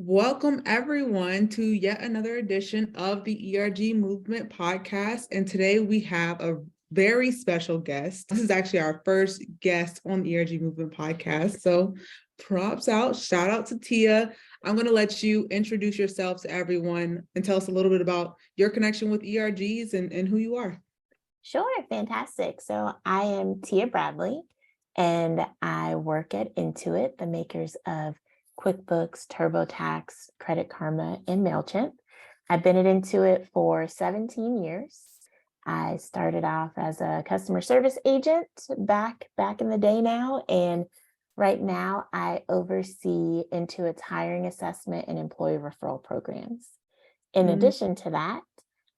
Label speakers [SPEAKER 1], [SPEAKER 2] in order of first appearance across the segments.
[SPEAKER 1] Welcome everyone to yet another edition of the ERG Movement Podcast. And today we have a very special guest. This is actually our first guest on the ERG Movement Podcast. So props out, shout out to Tia. I'm going to let you introduce yourself to everyone and tell us a little bit about your connection with ERGs and who you are.
[SPEAKER 2] Sure, fantastic. So I am Tia Bradley, and I work at Intuit, the makers of QuickBooks, TurboTax, Credit Karma, and MailChimp. I've been at Intuit for 17 years. I started off as a customer service agent back in the day now, and right now I oversee Intuit's hiring assessment and employee referral programs. In addition to that,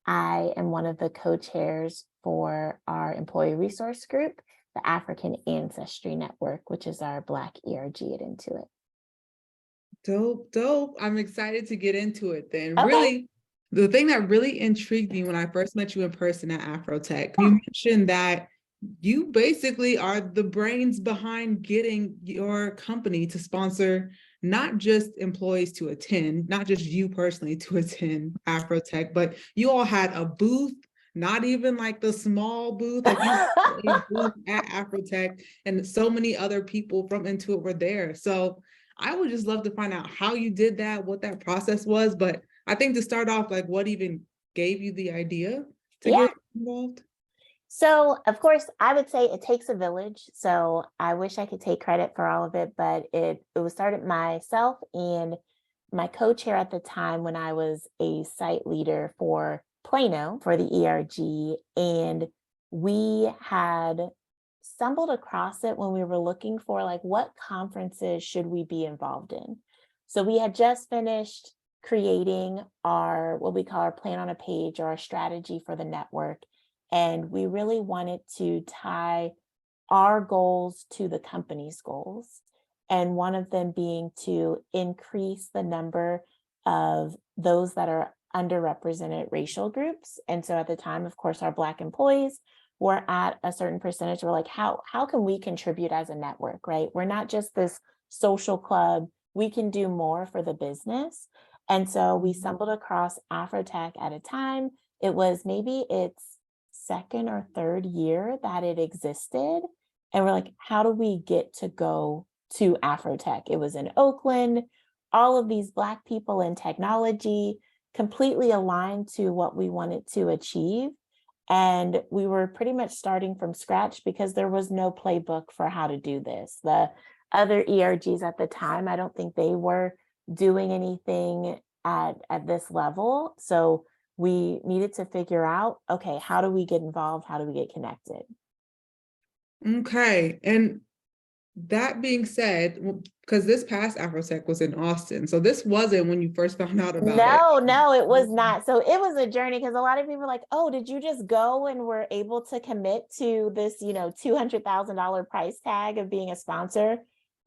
[SPEAKER 2] I am one of the co-chairs for our employee resource group, the African Ancestry Network, which is our Black ERG at Intuit.
[SPEAKER 1] Dope. I'm excited to get into it then.
[SPEAKER 2] Okay.
[SPEAKER 1] Really, the thing that really intrigued me when I first met you in person at Afrotech, you mentioned that you basically are the brains behind getting your company to sponsor not just employees to attend, not just you personally to attend Afrotech, but you all had a booth, not even like the small booth, like you had a booth at Afrotech, and so many other people from Intuit were there. So I would just love to find out how you did that, what that process was. But I think to start off, like what even gave you the idea to get involved?
[SPEAKER 2] So, of course, I would say it takes a village. So I wish I could take credit for all of it, but it was started myself and my co-chair at the time when I was a site leader for Plano for the ERG. And we had stumbled across it when we were looking for like what conferences should we be involved in. So we had just finished creating our what we call our plan on a page or our strategy for the network. And we really wanted to tie our goals to the company's goals. And one of them being to increase the number of those that are underrepresented racial groups. And so at the time, of course, our Black employees were at a certain percentage. We're like, how can we contribute as a network, right? We're not just this social club. We can do more for the business. And so we stumbled across Afrotech at a time. It was maybe its second or third year that it existed. And we're like, how do we get to go to Afrotech? It was in Oakland, all of these Black people in technology, completely aligned to what we wanted to achieve. And we were pretty much starting from scratch because there was no playbook for how to do this. The other ERGs at the time, I don't think they were doing anything at this level. So we needed to figure out, okay, how do we get involved? How do we get connected?
[SPEAKER 1] Okay. And that being said, because this past Afrotech was in Austin, so this wasn't when you first found out about it.
[SPEAKER 2] No, it was not. So it was a journey because a lot of people were like, oh, did you just go and were able to commit to this, $200,000 price tag of being a sponsor?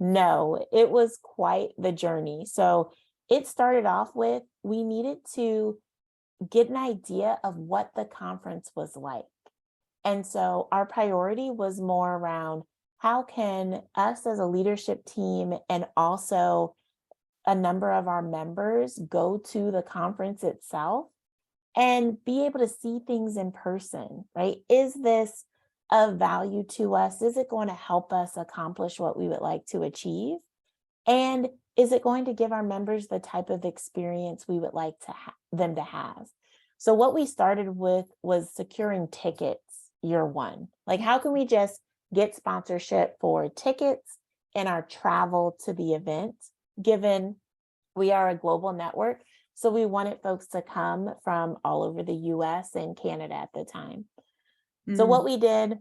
[SPEAKER 2] No, it was quite the journey. So it started off with, we needed to get an idea of what the conference was like. And so our priority was more around how can us as a leadership team and also a number of our members go to the conference itself and be able to see things in person, right? Is this of value to us? Is it going to help us accomplish what we would like to achieve? And is it going to give our members the type of experience we would like to them to have? So what we started with was securing tickets year one. Like, how can we just get sponsorship for tickets and our travel to the event, given we are a global network? So we wanted folks to come from all over the US and Canada at the time. So what we did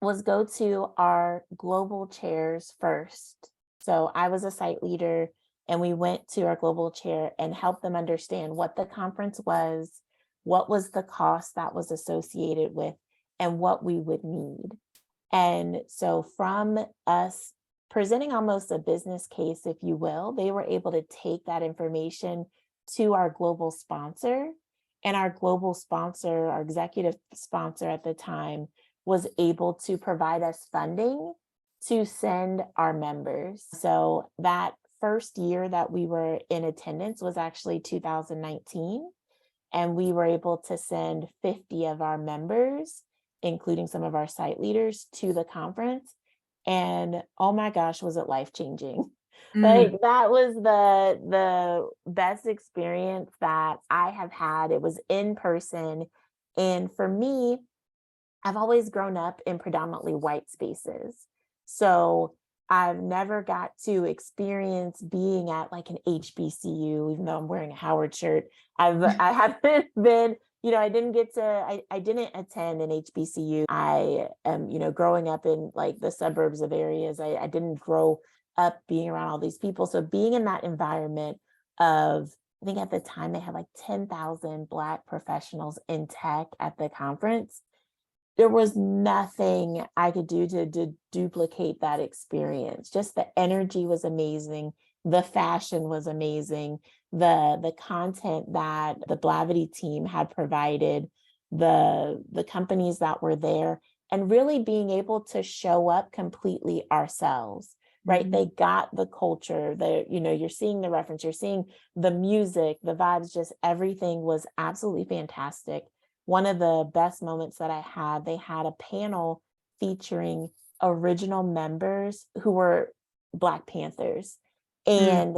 [SPEAKER 2] was go to our global chairs first. So I was a site leader and we went to our global chair and helped them understand what the conference was, what was the cost that was associated with, and what we would need. And so from us presenting almost a business case, if you will, they were able to take that information to our global sponsor. And our global sponsor, our executive sponsor at the time, was able to provide us funding to send our members. So that first year that we were in attendance was actually 2019. And we were able to send 50 of our members, including some of our site leaders, to the conference. And oh my gosh, was it life-changing. Like that was the best experience that I have had. It was in person. And for me, I've always grown up in predominantly white spaces. So I've never got to experience being at like an HBCU, even though I'm wearing a Howard shirt. I haven't been, I didn't get to, I didn't attend an HBCU. I am, growing up in like the suburbs of areas. I didn't grow up being around all these people. So being in that environment of, I think at the time they had like 10,000 Black professionals in tech at the conference. There was nothing I could do to duplicate that experience. Just the energy was amazing. The fashion was amazing. The content that the Blavity team had provided, the companies that were there, and really being able to show up completely ourselves, right? They got the culture, you're seeing the reference, you're seeing the music, the vibes, just everything was absolutely fantastic. One of the best moments that I had, they had a panel featuring original members who were Black Panthers. And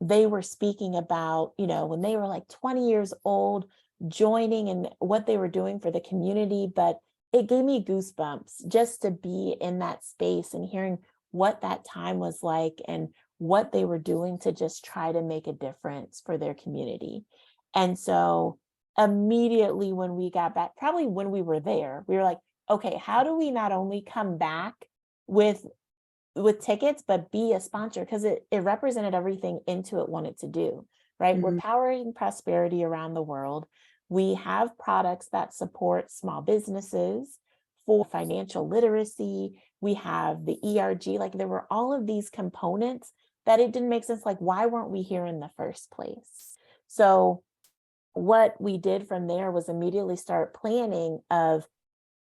[SPEAKER 2] they were speaking about, when they were like 20 years old, joining and what they were doing for the community. But it gave me goosebumps just to be in that space and hearing what that time was like and what they were doing to just try to make a difference for their community. And so immediately when we got back, probably when we were there, we were like, okay, how do we not only come back with tickets, but be a sponsor? Because it represented everything Intuit wanted to do, right? We're powering prosperity around the world. We have products that support small businesses for financial literacy. We have the ERG, like there were all of these components that it didn't make sense. Like, why weren't we here in the first place? So what we did from there was immediately start planning of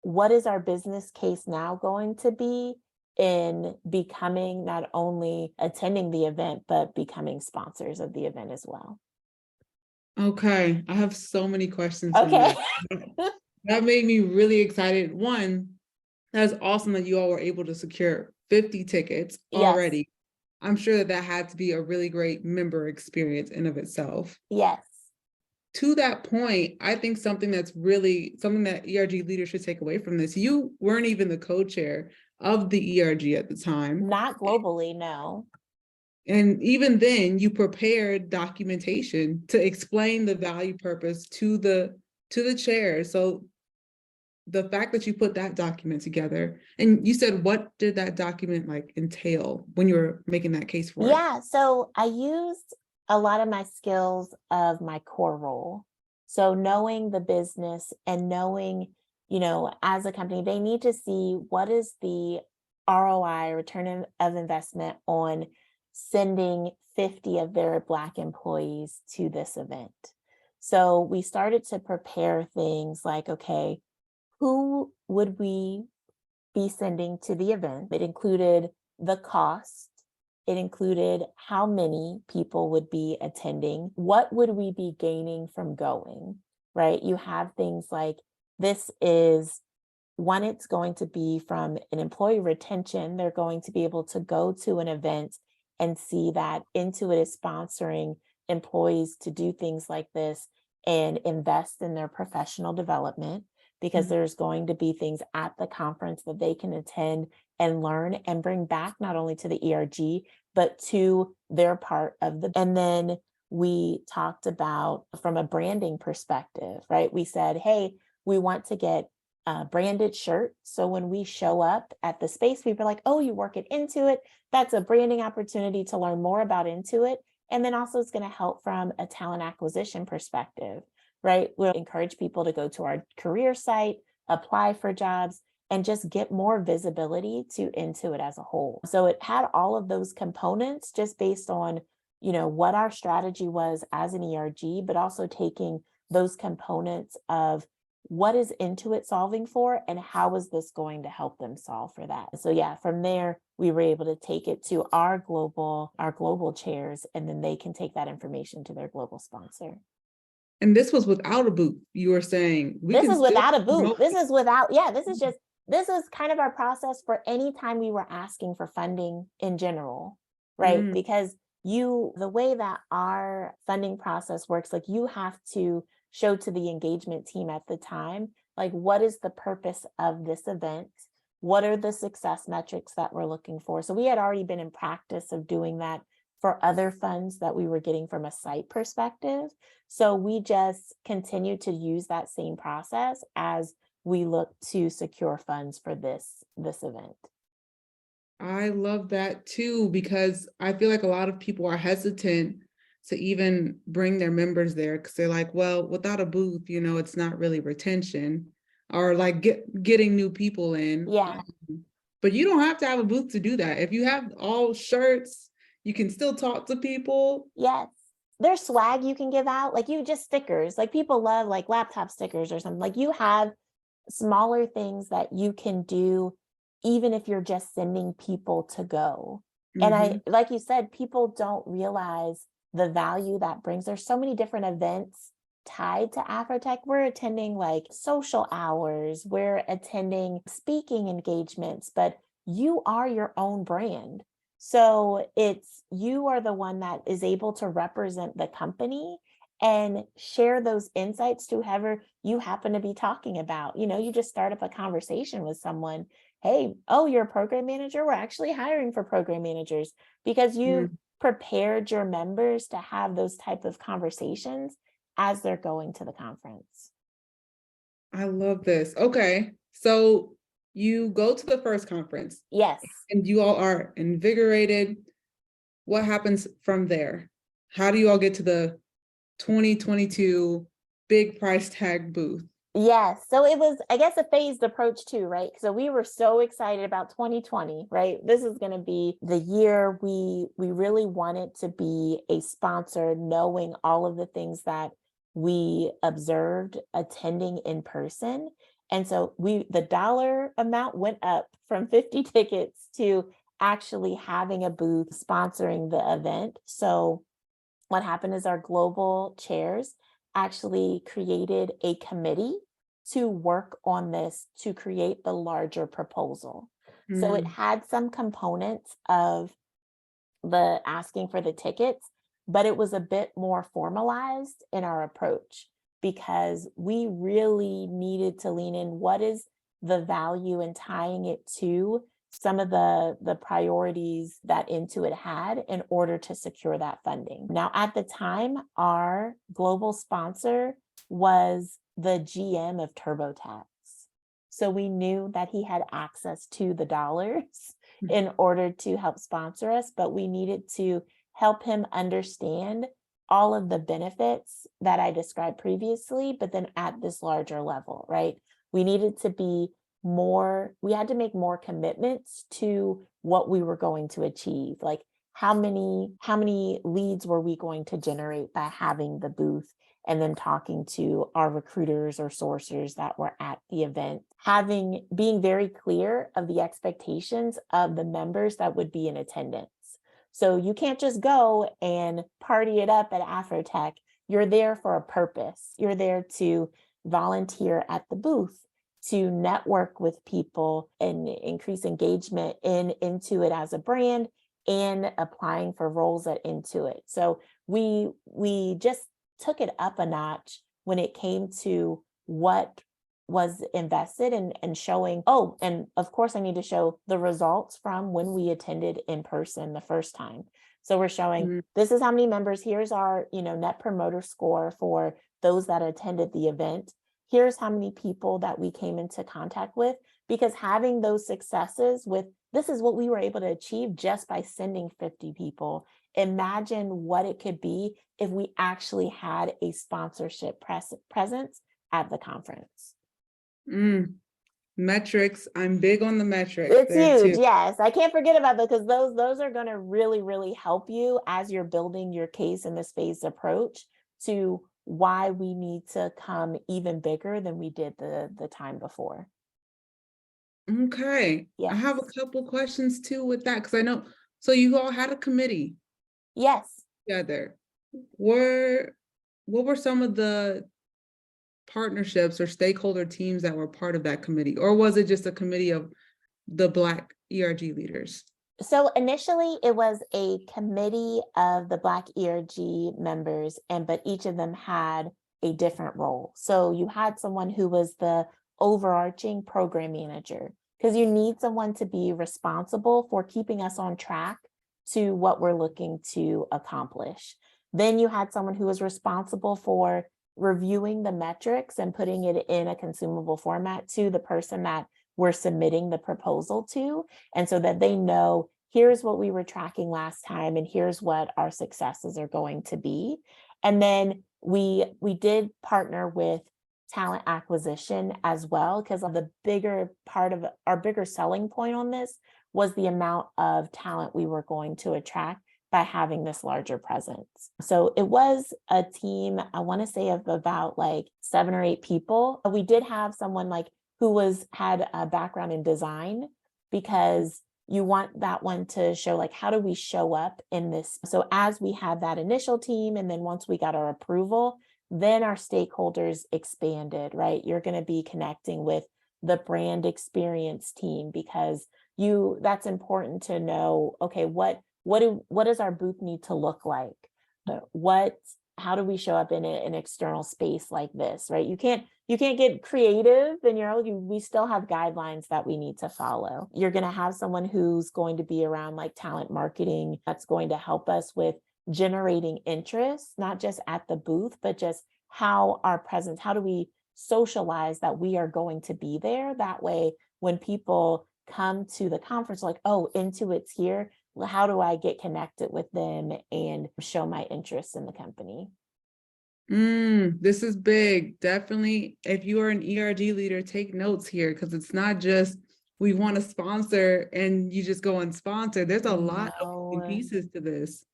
[SPEAKER 2] what is our business case now going to be in becoming not only attending the event, but becoming sponsors of the event as well.
[SPEAKER 1] Okay, I have so many questions.
[SPEAKER 2] Okay.
[SPEAKER 1] That made me really excited. One, that's awesome that you all were able to secure 50 tickets already. Yes. I'm sure that had to be a really great member experience in of itself.
[SPEAKER 2] Yes.
[SPEAKER 1] To that point, I think something that ERG leaders should take away from this, you weren't even the co-chair of the ERG at the time.
[SPEAKER 2] Not globally, no.
[SPEAKER 1] And even then, you prepared documentation to explain the value purpose to the chair. So the fact that you put that document together, and you said, what did that document entail when you were making that case for it?
[SPEAKER 2] Yeah, so I used a lot of my skills of my core role. So knowing the business and knowing, as a company, they need to see what is the ROI, return of investment, on sending 50 of their Black employees to this event. So we started to prepare things like, okay, who would we be sending to the event? It included the cost. It included how many people would be attending. What would we be gaining from going, right? You have things like, this is one, it's going to be from an employee retention. They're going to be able to go to an event and see that Intuit is sponsoring employees to do things like this and invest in their professional development, because there's going to be things at the conference that they can attend and learn and bring back not only to the ERG, but to their part of the. And then we talked about from a branding perspective, right? We said, hey, we want to get a branded shirt. So when we show up at the space, people are like, oh, you work at Intuit. That's a branding opportunity to learn more about Intuit. And then also it's going to help from a talent acquisition perspective, right? We'll encourage people to go to our career site, apply for jobs, and just get more visibility to Intuit as a whole. So it had all of those components just based on, what our strategy was as an ERG, but also taking those components of what is Intuit solving for, and how is this going to help them solve for that? So yeah, from there, we were able to take it to our global chairs, and then they can take that information to their global sponsor.
[SPEAKER 1] And this was without a booth. You were saying
[SPEAKER 2] this is without a booth. This is kind of our process for any time we were asking for funding in general, right?
[SPEAKER 1] Mm.
[SPEAKER 2] Because the way that our funding process works, like you have to show to the engagement team at the time, like what is the purpose of this event? What are the success metrics that we're looking for? So we had already been in practice of doing that for other funds that we were getting from a site perspective. So we just continue to use that same process as we look to secure funds for this event.
[SPEAKER 1] I love that too, because I feel like a lot of people are hesitant to even bring their members there because they're like, well, without a booth, it's not really retention or like getting new people in.
[SPEAKER 2] Yeah.
[SPEAKER 1] But you don't have to have a booth to do that. If you have all shirts, you can still talk to people.
[SPEAKER 2] Yes. There's swag you can give out, like you just stickers, like people love like laptop stickers or something. Like you have smaller things that you can do, even if you're just sending people to go. And I, like you said, people don't realize the value that brings. There's so many different events tied to Afrotech. We're attending like social hours, we're attending speaking engagements, but you are your own brand. So you are the one that is able to represent the company and share those insights to whoever you happen to be talking about. You just start up a conversation with someone. Hey, you're a program manager? We're actually hiring for program managers, because you prepared your members to have those type of conversations as they're going to the conference.
[SPEAKER 1] I love this. Okay. So you go to the first conference.
[SPEAKER 2] Yes.
[SPEAKER 1] And you all are invigorated. What happens from there? How do you all get to the 2022 big price tag booth?
[SPEAKER 2] Yes. So it was, I guess, a phased approach too, right? So we were so excited about 2020, right? This is going to be the year we really wanted to be a sponsor, knowing all of the things that we observed attending in person. And so the dollar amount went up from 50 tickets to actually having a booth sponsoring the event. So what happened is our global chairs actually created a committee to work on this, to create the larger proposal. So it had some components of the asking for the tickets, but it was a bit more formalized in our approach, because we really needed to lean in what is the value and tying it to some of the priorities that Intuit had in order to secure that funding. Now, at the time, our global sponsor was the GM of TurboTax. So we knew that he had access to the dollars in order to help sponsor us, but we needed to help him understand all of the benefits that I described previously, but then at this larger level, right? We needed to be we had to make more commitments to what we were going to achieve. Like how many leads were we going to generate by having the booth, and then talking to our recruiters or sourcers that were at the event, being very clear of the expectations of the members that would be in attendance. So you can't just go and party it up at Afrotech. You're there for a purpose. You're there to volunteer at the booth, to network with people and increase engagement in Intuit as a brand and applying for roles at Intuit. So we just took it up a notch when it came to what was invested and showing, and of course I need to show the results from when we attended in person the first time. So we're showing this is how many members, here's our, net promoter score for those that attended the event. Here's how many people that we came into contact with, because having those successes this is what we were able to achieve just by sending 50 people. Imagine what it could be if we actually had a sponsorship presence at the conference.
[SPEAKER 1] Metrics. I'm big on the metrics.
[SPEAKER 2] It's huge. Too. Yes. I can't forget about that, because those are going to really, really help you as you're building your case in this phased approach to why we need to come even bigger than we did the time before.
[SPEAKER 1] Okay. I have a
[SPEAKER 2] Yes.
[SPEAKER 1] couple questions too with that, because I know, so you all had a committee
[SPEAKER 2] Yes.
[SPEAKER 1] together. What were some of the partnerships or stakeholder teams that were part of that committee? Or was it just a committee of the Black ERG leaders?
[SPEAKER 2] So initially it was a committee of the Black ERG members, but each of them had a different role. So you had someone who was the overarching program manager, because you need someone to be responsible for keeping us on track to what we're looking to accomplish. Then you had someone who was responsible for reviewing the metrics and putting it in a consumable format to the person that we're submitting the proposal to. And so that they know, here's what we were tracking last time, and here's what our successes are going to be. And then we did partner with talent acquisition as well, because of the bigger part of our bigger selling point on this was the amount of talent we were going to attract by having this larger presence. So it was a team, I want to say, of about like 7 or 8 people. We did have someone like who had a background in design, because you want that one to show like, how do we show up in this? So as we had that initial team, and then once we got our approval, then our stakeholders expanded, right? You're going to be connecting with the brand experience team, because that's important to know, okay, what does our booth need to look like? How do we show up in an external space like this, right? You can't get creative, and we still have guidelines that we need to follow. You're going to have someone who's going to be around like talent marketing, that's going to help us with generating interest, not just at the booth, but just how our presence, how do we socialize that we are going to be there? That way, when people come to the conference, like, oh, Intuit's here, how do I get connected with them and show my interest in the company?
[SPEAKER 1] This is big. Definitely, if you are an ERG leader, take notes here, because it's not just we want to sponsor and you just go and sponsor. There's a lot of moving pieces to this.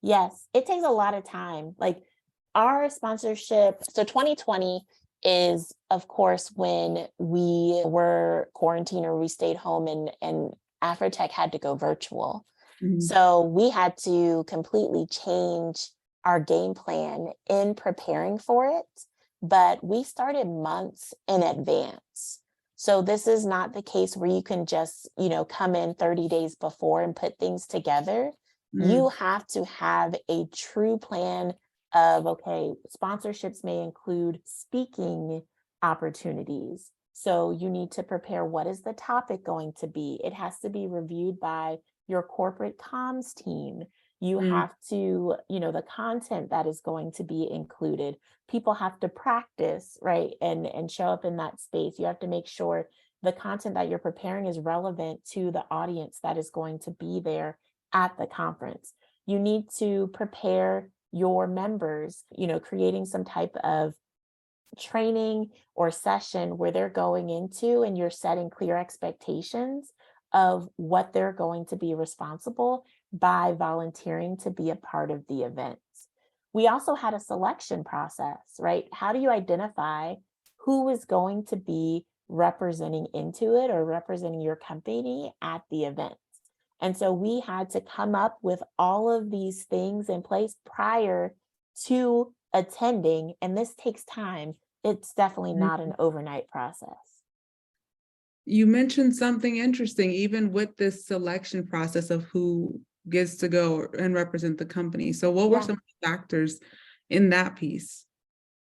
[SPEAKER 2] Yes, it takes a lot of time. Like our sponsorship, so 2020 is, of course, when we were quarantined or we stayed home, and Afrotech had to go virtual. So we had to completely change our game plan in preparing for it, but we started months in advance. So this is not the case where you can just, come in 30 days before and put things together. You have to have a true plan of, okay, sponsorships may include speaking opportunities. So you need to prepare, what is the topic going to be? It has to be reviewed by your corporate comms team. You have to, the content that is going to be included. People have to practice, right? And show up in that space. You have to make sure the content that you're preparing is relevant to the audience that is going to be there at the conference. You need to prepare your members, creating some type of training or session where they're going into and you're setting clear expectations of what they're going to be responsible by volunteering to be a part of the events. We also had a selection process, right? How do you identify who is going to be representing Intuit or representing your company at the event? And so we had to come up with all of these things in place prior to attending, and this takes time. It's definitely not an overnight process.
[SPEAKER 1] You mentioned something interesting, even with this selection process of who gets to go and represent the company. So what were some of the factors in that piece?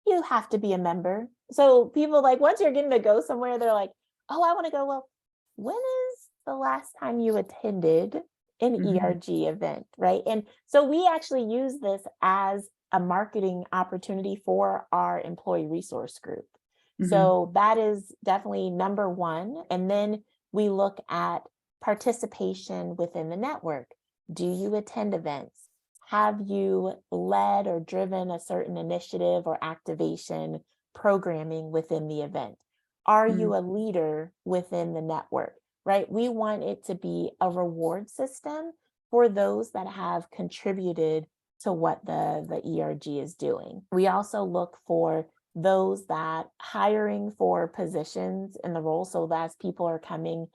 [SPEAKER 2] You have to be a member. So people, like, once you're getting to go somewhere, they're like, oh, I want to go. Well, when is the last time you attended an ERG event, right? And so we actually use this as a marketing opportunity for our employee resource group. So that is definitely number one. And then we look at participation within the network. Do you attend events? Have you led or driven a certain initiative or activation programming within the event? Are you a leader within the network, right? We want it to be a reward system for those that have contributed to what the ERG is doing. We also look for those that hiring for positions in the role. So as people are coming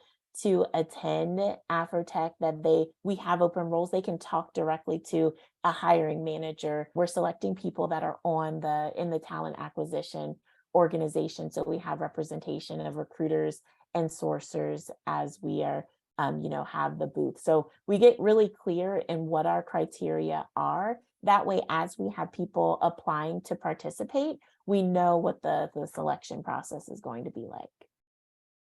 [SPEAKER 2] to attend Afrotech, that we have open roles, they can talk directly to a hiring manager. We're selecting people that are in the talent acquisition organization. So we have representation of recruiters and sourcers as we are have the booth. So we get really clear in what our criteria are. That way, as we have people applying to participate, we know what the selection process is going to be like.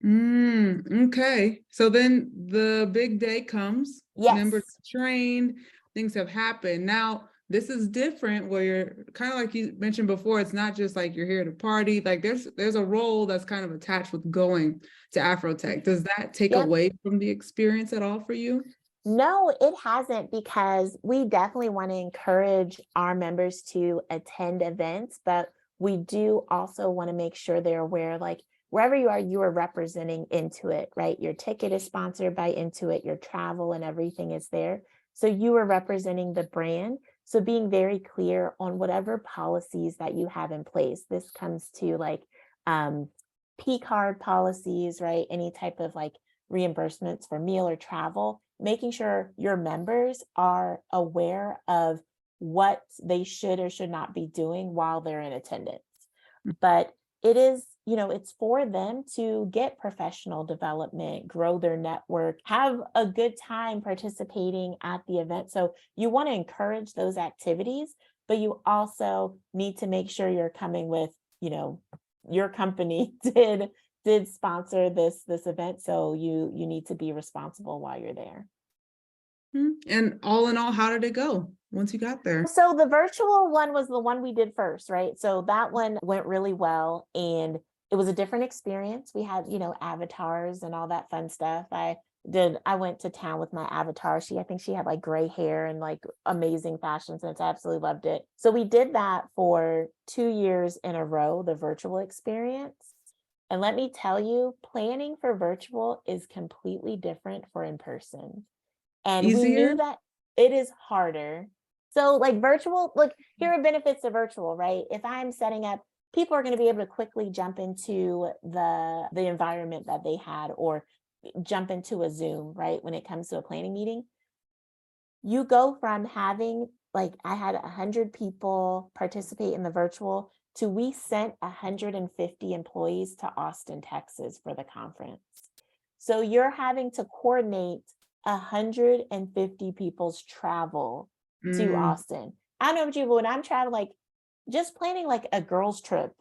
[SPEAKER 1] Okay. So then the big day comes,
[SPEAKER 2] Yes.
[SPEAKER 1] members trained, things have happened. Now, this is different where you're kind of like you mentioned before, it's not just like you're here to party. Like there's a role that's kind of attached with going to Afrotech. Does that take away from the experience at all for you?
[SPEAKER 2] No, it hasn't, because we definitely want to encourage our members to attend events, but we do also want to make sure they're aware, like wherever you are representing Intuit, right? Your ticket is sponsored by Intuit, your travel and everything is there. So you are representing the brand. So being very clear on whatever policies that you have in place. This comes to like P card policies, right? Any type of like reimbursements for meal or travel, making sure your members are aware of what they should or should not be doing while they're in attendance. But it is, it's for them to get professional development, grow their network, have a good time participating at the event. So you want to encourage those activities, but you also need to make sure you're coming with, your company did sponsor this event. So you need to be responsible while you're there.
[SPEAKER 1] And all in all, how did it go once you got there?
[SPEAKER 2] So the virtual one was the one we did first, right? So that one went really well, and it was a different experience. We had, avatars and all that fun stuff. I went to town with my avatar. I think she had like gray hair and like amazing fashion sense. I absolutely loved it. So we did that for 2 years in a row, the virtual experience. And let me tell you, planning for virtual is completely different for in person. And
[SPEAKER 1] Easier?
[SPEAKER 2] We knew that it is harder. So like virtual, look, here are benefits of virtual, right? If I'm setting up, people are going to be able to quickly jump into the environment that they had, or jump into a Zoom, right? When it comes to a planning meeting, you go from having, like, I had 100 people participate in the virtual to we sent 150 employees to Austin, Texas for the conference. So you're having to coordinate 150 people's travel to Austin. I don't know about you, but when I'm traveling, like just planning like a girls' trip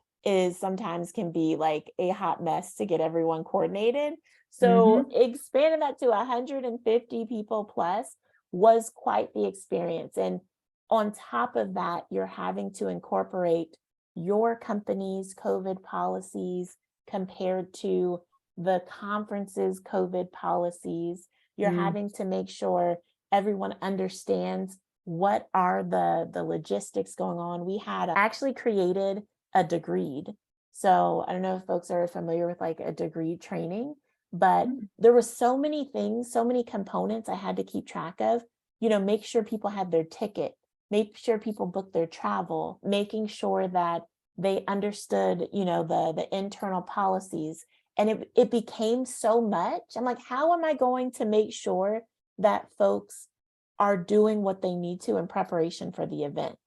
[SPEAKER 2] sometimes can be like a hot mess to get everyone coordinated. So expanding that to 150 people plus was quite the experience. And on top of that, you're having to incorporate your company's COVID policies compared to the conference's COVID policies. You're having to make sure everyone understands what are the logistics going on. We had actually created a degreed. So I don't know if folks are familiar with like a degree training, but there were so many things, so many components I had to keep track of, make sure people had their ticket, make sure people booked their travel, making sure that they understood, the internal policies. And it became so much. I'm like, how am I going to make sure that folks are doing what they need to in preparation for the event?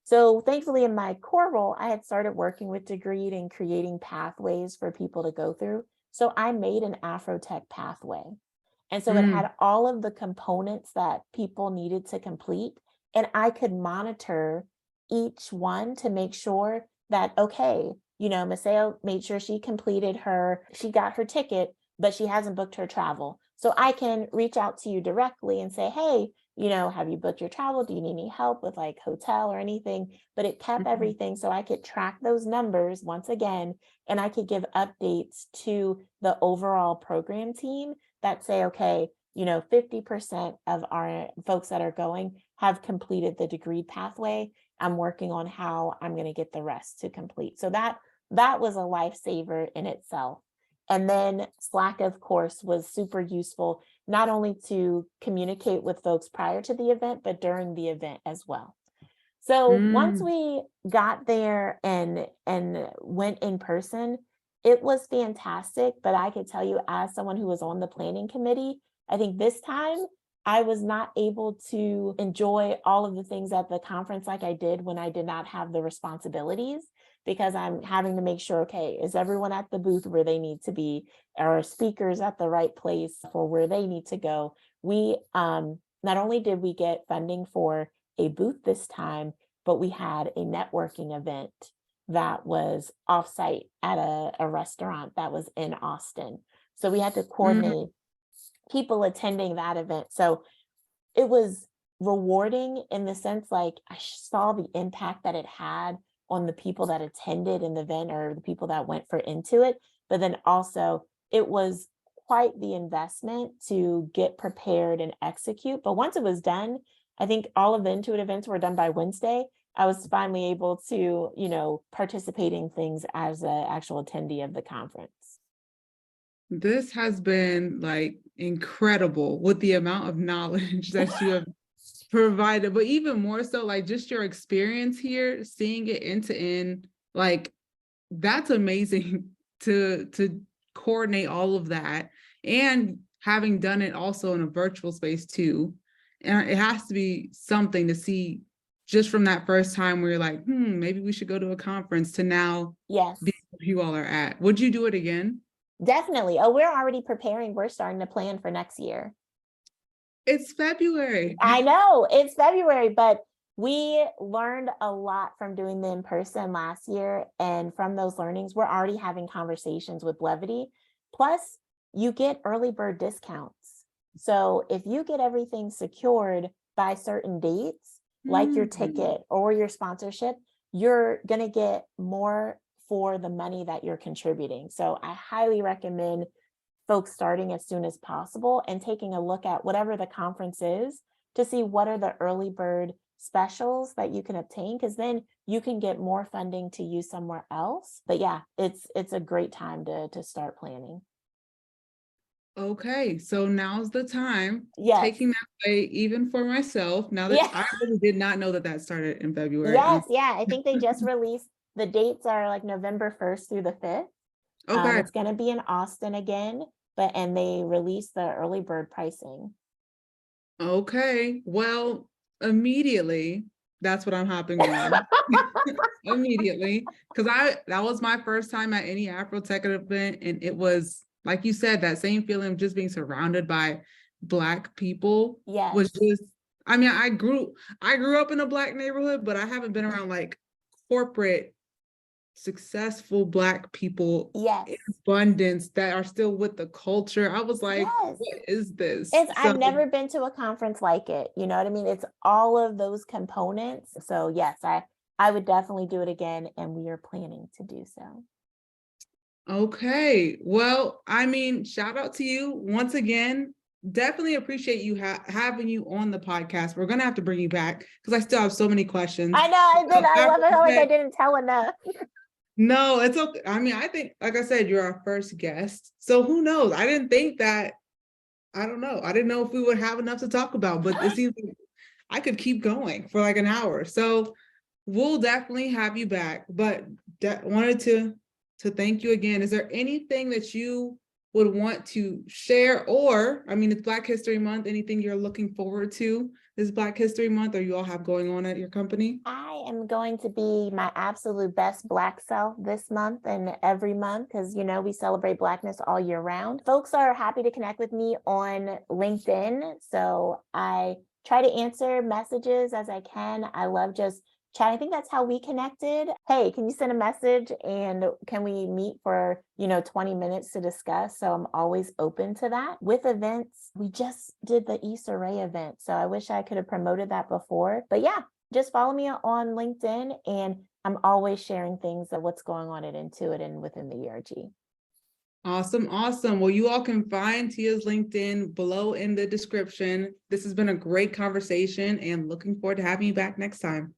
[SPEAKER 2] So thankfully in my core role, I had started working with Degreed and creating pathways for people to go through. So I made an Afrotech pathway. And so it had all of the components that people needed to complete. And I could monitor each one to make sure that, okay, Maseo made sure she got her ticket, but she hasn't booked her travel. So I can reach out to you directly and say, hey, have you booked your travel? Do you need any help with like hotel or anything? But it kept everything so I could track those numbers once again, and I could give updates to the overall program team that say, okay, 50% of our folks that are going have completed the degree pathway. I'm working on how I'm going to get the rest to complete. So that was a lifesaver in itself. And then Slack, of course, was super useful. not only to communicate with folks prior to the event, but during the event as well. So once we got there and went in person, it was fantastic. But I could tell you, as someone who was on the planning committee, I think this time I was not able to enjoy all of the things at the conference like I did when I did not have the responsibilities, because I'm having to make sure, okay, is everyone at the booth where they need to be? Are speakers at the right place for where they need to go? We not only did we get funding for a booth this time, but we had a networking event that was offsite at a restaurant that was in Austin. So we had to coordinate people attending that event. So it was rewarding in the sense, like, I saw the impact that it had on the people that attended an event or the people that went for Intuit, but then also it was quite the investment to get prepared and execute. But once it was done, I think all of the Intuit events were done by Wednesday. I was finally able to, participate in things as an actual attendee of the conference.
[SPEAKER 1] This has been like incredible with the amount of knowledge that you have provided, but even more so, like, just your experience here, seeing it end to end, like, that's amazing to coordinate all of that, and having done it also in a virtual space too. And it has to be something to see just from that first time where you're like, maybe we should go to a conference, to now
[SPEAKER 2] Yes,
[SPEAKER 1] be where you all are at. Would you do it again?
[SPEAKER 2] definitely. Oh, we're already preparing. We're starting to plan for next year.
[SPEAKER 1] It's February.
[SPEAKER 2] I know it's February, but we learned a lot from doing the in-person last year. And from those learnings, we're already having conversations with Levity. Plus, you get early bird discounts. So if you get everything secured by certain dates, like your ticket or your sponsorship, you're going to get more for the money that you're contributing. So I highly recommend folks starting as soon as possible and taking a look at whatever the conference is to see what are the early bird specials that you can obtain, because then you can get more funding to use somewhere else. But yeah, it's a great time to start planning.
[SPEAKER 1] Okay, so now's the time.
[SPEAKER 2] Yes.
[SPEAKER 1] Taking that way, even for myself, now that I really did not know that started in February.
[SPEAKER 2] Yes, yeah. I think they just released, the dates are like November 1st through the 5th.
[SPEAKER 1] Okay.
[SPEAKER 2] It's going to be in Austin again, and they released the early bird pricing.
[SPEAKER 1] Okay, well, immediately, that's what I'm hopping on. Immediately, because that was my first time at any Afrotech event, and it was, like you said, that same feeling of just being surrounded by Black people.
[SPEAKER 2] Yes.
[SPEAKER 1] Was just, I mean, I grew up in a Black neighborhood, but I haven't been around like corporate, successful Black people in abundance that are still with the culture. I was like, what is this?
[SPEAKER 2] I've never been to a conference like it. You know what I mean? It's all of those components. So yes, I would definitely do it again, and we are planning to do so.
[SPEAKER 1] Okay, well, I mean, shout out to you once again. Definitely appreciate you having you on the podcast. We're gonna have to bring you back because I still have so many questions.
[SPEAKER 2] I know, I love it. Like I didn't tell enough.
[SPEAKER 1] No, it's okay. I mean, I think, like I said, you're our first guest, so who knows? I didn't think that. I don't know. I didn't know if we would have enough to talk about, but it seems like I could keep going for like an hour. So we'll definitely have you back. But wanted to thank you again. Is there anything that you would want to share? Or, I mean, it's Black History Month. Anything you're looking forward to this Black History Month, or you all have going on at your company?
[SPEAKER 2] I am going to be my absolute best Black self this month and every month, because, we celebrate Blackness all year round. Folks are happy to connect with me on LinkedIn. So I try to answer messages as I can. I love just chat. I think that's how we connected. Hey, can you send a message and can we meet for, 20 minutes to discuss? So I'm always open to that. With events, we just did the Issa Rae event. So I wish I could have promoted that before. But yeah, just follow me on LinkedIn, and I'm always sharing things of what's going on at Intuit and within the ERG.
[SPEAKER 1] Awesome. Well, you all can find Tia's LinkedIn below in the description. This has been a great conversation, and looking forward to having you back next time.